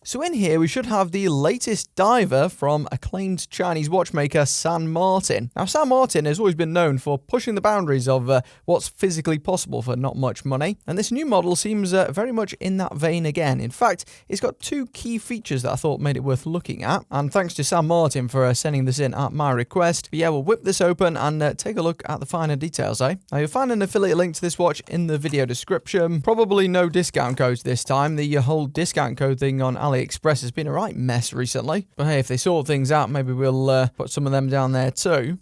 So in here we should have the latest diver from acclaimed Chinese watchmaker San Martin. Now San Martin has always been known for pushing the boundaries of what's physically possible for not much money, and this new model seems very much in that vein again. In fact, it's got two key features that I thought made it worth looking at, and thanks to San Martin for sending this in at my request. But yeah, we'll whip this open and take a look at the finer details, eh? Now you'll find an affiliate link to this watch in the video description. Probably no discount codes this time. The whole discount code thing on AliExpress has been a right mess recently. But hey, if they sort things out, maybe we'll put some of them down there too.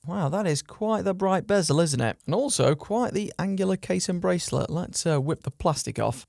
Wow, that is quite the bright bezel, isn't it? And also quite the angular case and bracelet. Let's whip the plastic off.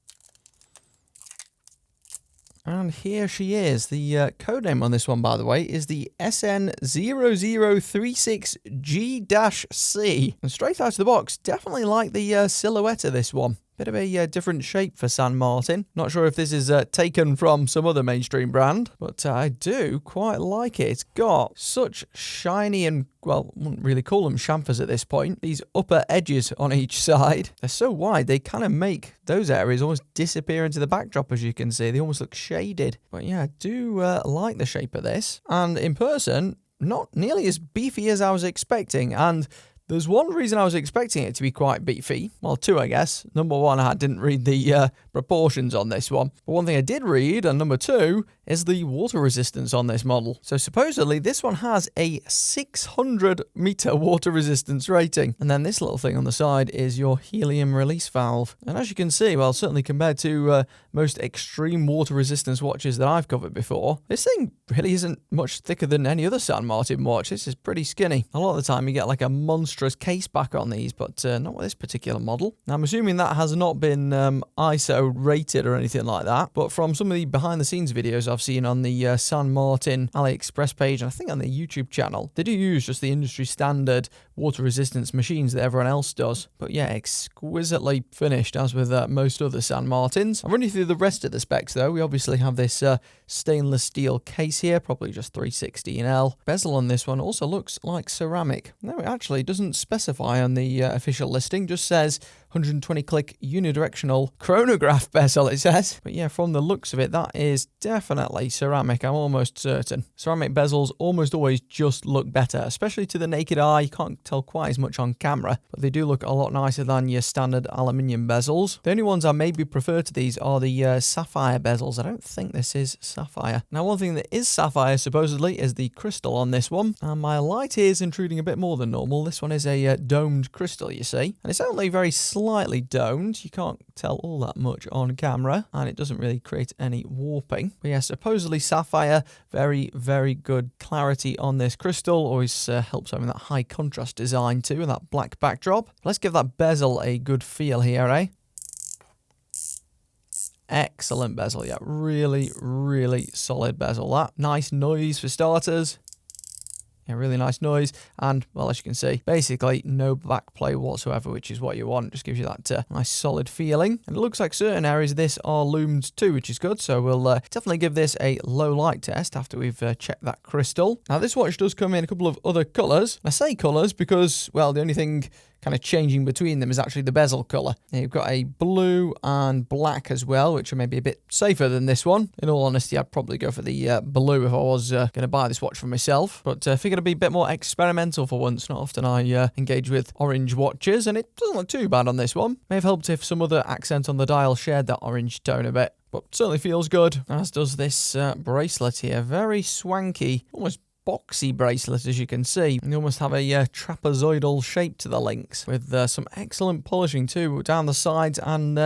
And here she is. The codename on this one, by the way, is the SN0036G-C. And straight out of the box, definitely like the silhouette of this one. Bit of a different shape for San Martin. Not sure if this is taken from some other mainstream brand, but I do quite like it. It's got such shiny and, well, I wouldn't really call them chamfers at this point. These upper edges on each side, they're so wide, they kind of make those areas almost disappear into the backdrop, as you can see. They almost look shaded. But yeah, I do like the shape of this. And in person, not nearly as beefy as I was expecting. And there's one reason I was expecting it to be quite beefy. Well, two, I guess. Number one, I didn't read the proportions on this one. But one thing I did read, and number two, is the water resistance on this model. So supposedly, this one has a 600-meter water resistance rating. And then this little thing on the side is your helium release valve. And as you can see, well, certainly compared to most extreme water resistance watches that I've covered before, this thing really isn't much thicker than any other San Martin watch. This is pretty skinny. A lot of the time, you get like a monstrous case back on these, but not with this particular model. Now, I'm assuming that has not been ISO rated or anything like that, but from some of the behind the scenes videos I've seen on the San Martin AliExpress page, and I think on the YouTube channel, they do use just the industry standard water resistance machines that everyone else does. But yeah, exquisitely finished, as with most other San Martins. I'll run you through the rest of the specs though. We obviously have this stainless steel case here, probably just 316L. Bezel on this one also looks like ceramic. No, it actually doesn't specify on the official listing, just says 120 click unidirectional chronograph bezel, it says. But yeah, from the looks of it, that is definitely ceramic, I'm almost certain. Ceramic bezels almost always just look better, especially to the naked eye. You can't tell quite as much on camera, but they do look a lot nicer than your standard aluminium bezels. The only ones I maybe prefer to these are the sapphire bezels. I don't think this is sapphire. Now, one thing that is sapphire supposedly is the crystal on this one, and my light here is intruding a bit more than normal. This one is a domed crystal, you see, and it's only very slightly domed. You can't tell all that much on camera, and it doesn't really create any warping. But yeah, supposedly sapphire, very, very good clarity on this crystal. Always helps having that high contrast design too, and that black backdrop. Let's give that bezel a good feel here, eh? Excellent bezel, yeah, really, really solid bezel. That nice noise for starters. Yeah, really nice noise, and well, as you can see, basically no backplay whatsoever, which is what you want. Just gives you that nice solid feeling, and it looks like certain areas of this are loomed too, which is good. So we'll definitely give this a low light test after we've checked that crystal. Now, this watch does come in a couple of other colours. I say colours because, well, the only thing kind of changing between them is actually the bezel colour. Now, you've got a blue and black as well, which are maybe a bit safer than this one. In all honesty, I'd probably go for the blue if I was going to buy this watch for myself. But I figured it'd be a bit more experimental for once. Not often I engage with orange watches, and it doesn't look too bad on this one. May have helped if some other accent on the dial shared that orange tone a bit, but certainly feels good, as does this bracelet here. Very swanky, almost boxy bracelet, as you can see. You almost have a trapezoidal shape to the links, with some excellent polishing too down the sides and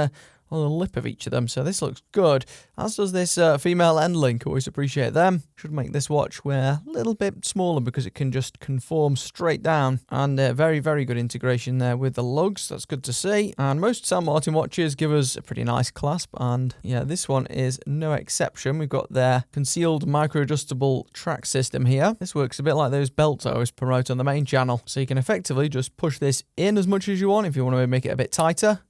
on the lip of each of them. So this looks good, as does this female end link. Always appreciate them. Should make this watch wear a little bit smaller because it can just conform straight down, and very, very good integration there with the lugs. That's good to see. And most San Martin watches give us a pretty nice clasp, and yeah, this one is no exception. We've got their concealed micro adjustable track system here. This works a bit like those belts I always promote on the main channel, so you can effectively just push this in as much as you want if you want to make it a bit tighter.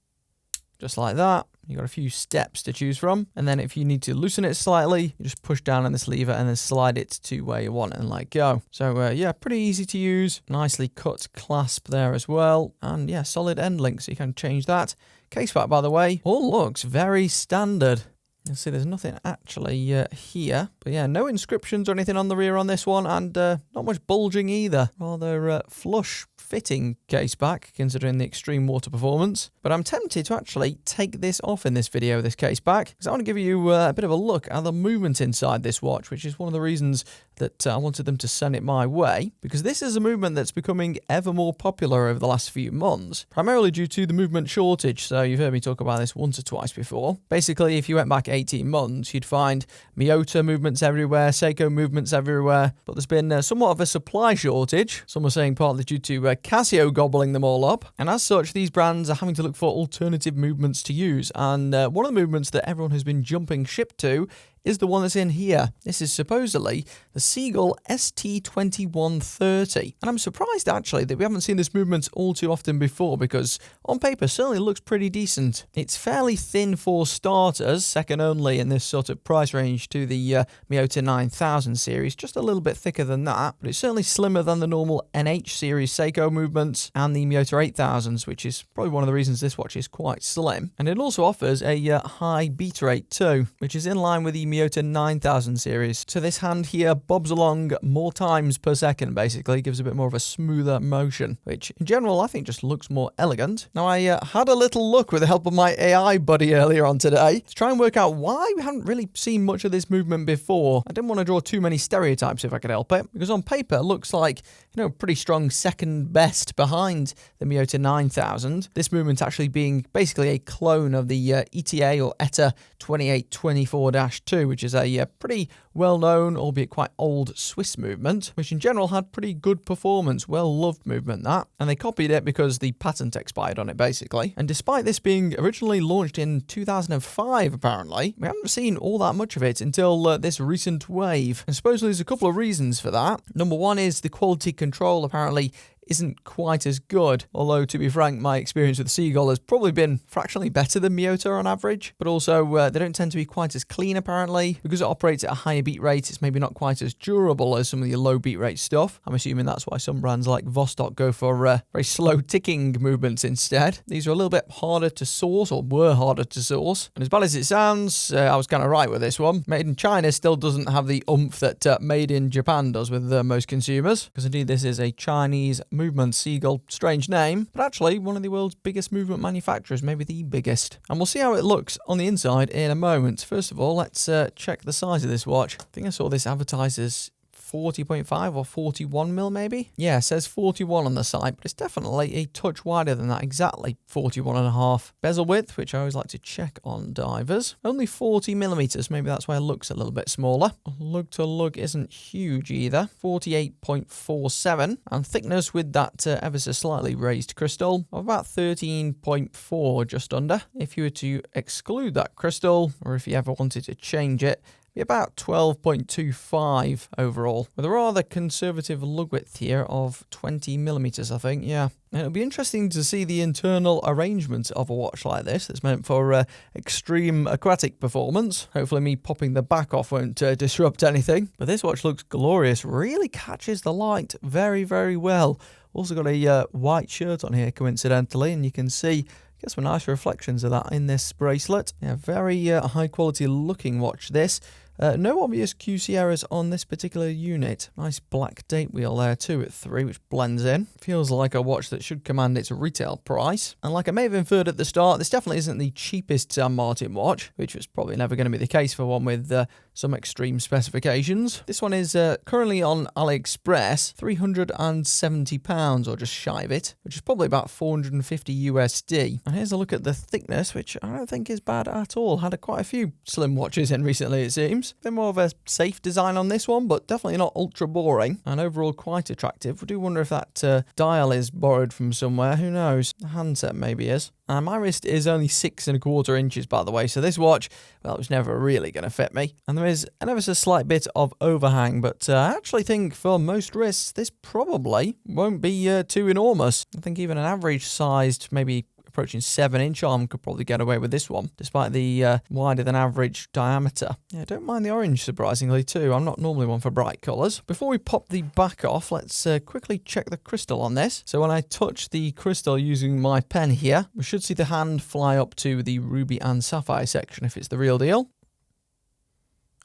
Just like that. You've got a few steps to choose from. And then if you need to loosen it slightly, you just push down on this lever and then slide it to where you want and let go. So yeah, pretty easy to use. Nicely cut clasp there as well. And yeah, solid end link, so you can change that. Case back, by the way, all looks very standard. You'll see there's nothing actually here. But yeah, no inscriptions or anything on the rear on this one, and not much bulging either. Rather flush fitting case back, considering the extreme water performance. But I'm tempted to actually take this off in this video, this case back, because I want to give you a bit of a look at the movement inside this watch, which is one of the reasons that I wanted them to send it my way, because this is a movement that's becoming ever more popular over the last few months, primarily due to the movement shortage. So you've heard me talk about this once or twice before. Basically, if you went back 18 months, you'd find Miyota movements everywhere, Seiko movements everywhere, but there's been somewhat of a supply shortage. Some are saying partly due to Casio gobbling them all up, and as such, these brands are having to look for alternative movements to use, and one of the movements that everyone has been jumping ship to is the one that's in here. This is supposedly the Seagull ST2130. And I'm surprised actually that we haven't seen this movement all too often before, because on paper certainly looks pretty decent. It's fairly thin for starters, second only in this sort of price range to the Miyota 9000 series, just a little bit thicker than that, but it's certainly slimmer than the normal NH series Seiko movements and the Miyota 8000s, which is probably one of the reasons this watch is quite slim. And it also offers a high beat rate too, which is in line with the Miyota 9000 series. So this hand here bobs along more times per second, basically, gives a bit more of a smoother motion, which in general I think just looks more elegant. Now I had a little look with the help of my AI buddy earlier on today to try and work out why we haven't really seen much of this movement before. I didn't want to draw too many stereotypes if I could help it, because on paper it looks like, you know, pretty strong second best behind the Miyota 9000. This movement actually being basically a clone of the ETA or ETA 2824-2, which is a pretty well-known, albeit quite old Swiss movement, which in general had pretty good performance, well-loved movement that, and they copied it because the patent expired on it basically. And despite this being originally launched in 2005 apparently, we haven't seen all that much of it until this recent wave. And supposedly there's a couple of reasons for that. Number one is the quality control apparently isn't quite as good, although to be frank, my experience with the Seagull has probably been fractionally better than Miyota on average, but also they don't tend to be quite as clean apparently. Because it operates at a higher beat rate, it's maybe not quite as durable as some of the low beat rate stuff. I'm assuming that's why some brands like Vostok go for very slow ticking movements instead. These are a little bit harder to source, or were harder to source, and as bad as it sounds, I was kind of right with this one. Made in China still doesn't have the oomph that made in Japan does with most consumers, because indeed this is a Chinese movement Seagull. Strange name, but actually one of the world's biggest movement manufacturers, maybe the biggest. And we'll see how it looks on the inside in a moment. First of all, let's check the size of this watch. I think I saw this advertised as 40.5 or 41 mil maybe? Yeah, it says 41 on the side, but it's definitely a touch wider than that, exactly 41.5. Bezel width, which I always like to check on divers, only 40 millimeters, maybe that's why it looks a little bit smaller. Lug to lug isn't huge either, 48.47, and thickness with that ever so slightly raised crystal of about 13.4, just under. If you were to exclude that crystal, or if you ever wanted to change it, be about 12.25 overall, with a rather conservative lug width here of 20 millimeters, I think, yeah. And it'll be interesting to see the internal arrangement of a watch like this that's meant for extreme aquatic performance. Hopefully me popping the back off won't disrupt anything. But this watch looks glorious, really catches the light very, very well. Also got a white shirt on here, coincidentally, and you can see some nice reflections of that in this bracelet. Yeah, very high quality looking watch this. No obvious QC errors on this particular unit. Nice black date wheel there too at 3, which blends in. Feels like a watch that should command its retail price. And like I may have inferred at the start, this definitely isn't the cheapest San Martin watch, which was probably never going to be the case for one with some extreme specifications. This one is currently on AliExpress, £370 or just shy of it, which is probably about 450 USD. And here's a look at the thickness, which I don't think is bad at all. Had quite a few slim watches in recently, it seems. A bit more of a safe design on this one, but definitely not ultra boring, and overall quite attractive. We do wonder if that dial is borrowed from somewhere, who knows? The handset maybe is. And my wrist is only 6¼ inches, by the way, so this watch, well, it was never really going to fit me. And there is an ever so slight bit of overhang, but I actually think for most wrists, this probably won't be too enormous. I think even an average sized, maybe approaching 7-inch arm could probably get away with this one, despite the wider than average diameter. Yeah, I don't mind the orange surprisingly too. I'm not normally one for bright colours. Before we pop the back off, let's quickly check the crystal on this. So when I touch the crystal using my pen here, we should see the hand fly up to the ruby and sapphire section if it's the real deal.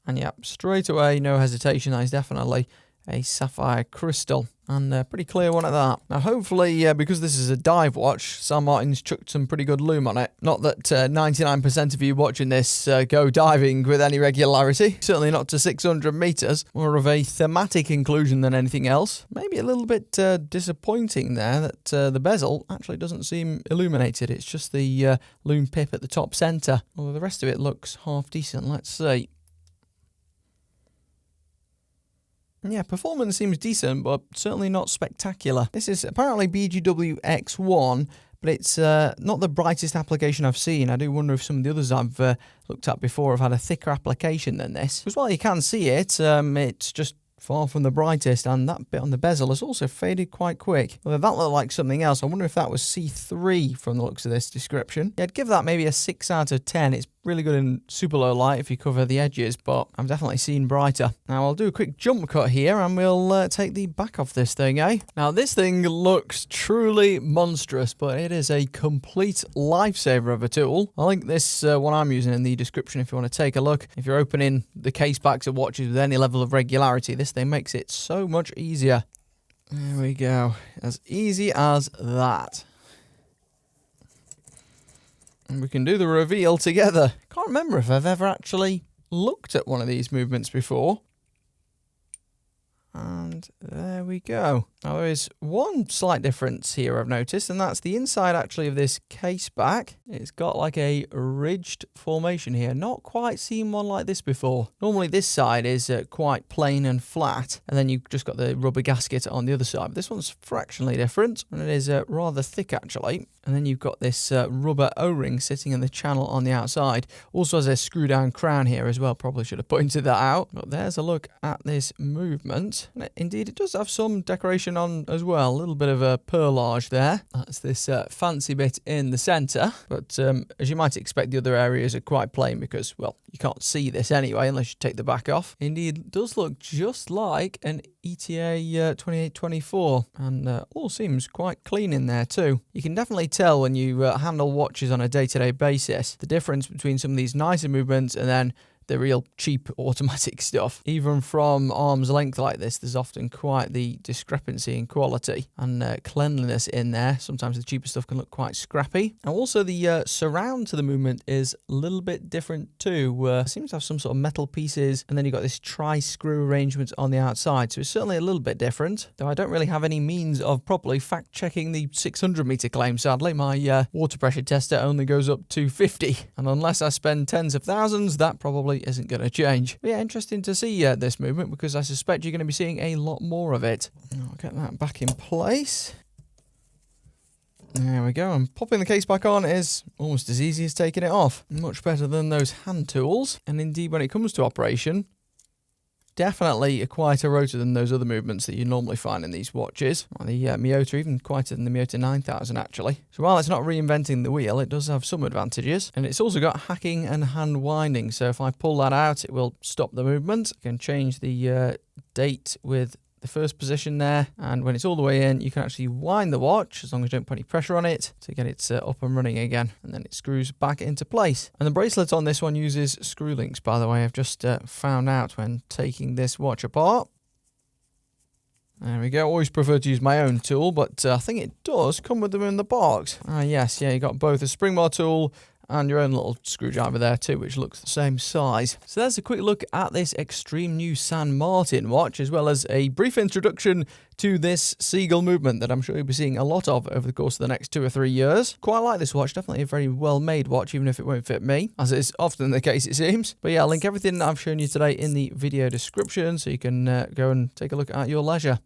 And yeah, straight away, no hesitation, that is definitely a sapphire crystal. And a pretty clear one at that. Now, hopefully, because this is a dive watch, San Martin's chucked some pretty good lume on it. Not that 99% of you watching this go diving with any regularity. Certainly not to 600 meters. More of a thematic inclusion than anything else. Maybe a little bit disappointing there that the bezel actually doesn't seem illuminated. It's just the lume pip at the top center. Well, the rest of it looks half decent. Let's see. Yeah, performance seems decent, but certainly not spectacular. This is apparently BGW X1, but it's not the brightest application I've seen. I do wonder if some of the others I've looked at before have had a thicker application than this. Because while you can see it, it's just far from the brightest, and that bit on the bezel has also faded quite quick. Although that looked like something else. I wonder if that was C3 from the looks of this description. Yeah, I'd give that maybe a 6 out of 10. It's really good in super low light if you cover the edges, but I've definitely seen brighter. Now I'll do a quick jump cut here and we'll take the back off this thing, eh? Now this thing looks truly monstrous, but it is a complete lifesaver of a tool. I'll link this one I'm using in the description if you want to take a look. If you're opening the case backs of watches with any level of regularity, this thing makes it so much easier. There we go. As easy as that. And we can do the reveal together. Can't remember if I've ever actually looked at one of these movements before. And there we go. Now there is one slight difference here I've noticed, and that's the inside actually of this case back. It's got like a ridged formation here. Not quite seen one like this before. Normally this side is quite plain and flat, and then you've just got the rubber gasket on the other side. But this one's fractionally different, and it is rather thick actually. And then you've got this rubber O-ring sitting in the channel on the outside. Also has a screw down crown here as well. Probably should have pointed that out. But there's a look at this movement. And indeed, it does have some decoration on as well. A little bit of a perlage there. That's this fancy bit in the centre. But as you might expect, the other areas are quite plain because, well, you can't see this anyway unless you take the back off. Indeed, it does look just like an ETA 2824, and all seems quite clean in there too. You can definitely tell when you handle watches on a day-to-day basis the difference between some of these nicer movements and then the real cheap automatic stuff. Even from arm's length like this, there's often quite the discrepancy in quality and cleanliness in there. Sometimes the cheaper stuff can look quite scrappy. And also the surround to the movement is a little bit different too. It seems to have some sort of metal pieces, and then you've got this tri-screw arrangement on the outside. So it's certainly a little bit different, though I don't really have any means of properly fact-checking the 600 meter claim, sadly. My water pressure tester only goes up to 50, and unless I spend tens of thousands, that probably isn't going to change. But yeah, interesting to see this movement, because I suspect you're going to be seeing a lot more of it. I'll get that back in place. There we go, and popping the case back on is almost as easy as taking it off. Much better than those hand tools, and indeed when it comes to operation, definitely a quieter rotor than those other movements that you normally find in these watches. Well, the Miyota, even quieter than the Miyota 9000 actually. So while it's not reinventing the wheel, it does have some advantages. And it's also got hacking and hand winding. So if I pull that out, it will stop the movement. I can change the date with the first position there, and when it's all the way in, you can actually wind the watch as long as you don't put any pressure on it to get it up and running again, and then it screws back into place. And the bracelet on this one uses screw links, by the way. I've just found out when taking this watch apart. There we go. Always prefer to use my own tool, but I think it does come with them in the box. Yes, yeah, you got both a spring bar tool and your own little screwdriver there too, which looks the same size. So there's a quick look at this extreme new San Martin watch, as well as a brief introduction to this Seagull movement that I'm sure you'll be seeing a lot of over the course of the next 2 or 3 years. Quite like this watch, definitely a very well-made watch, even if it won't fit me, as is often the case it seems. But yeah, I'll link everything that I've shown you today in the video description, so you can go and take a look at your leisure.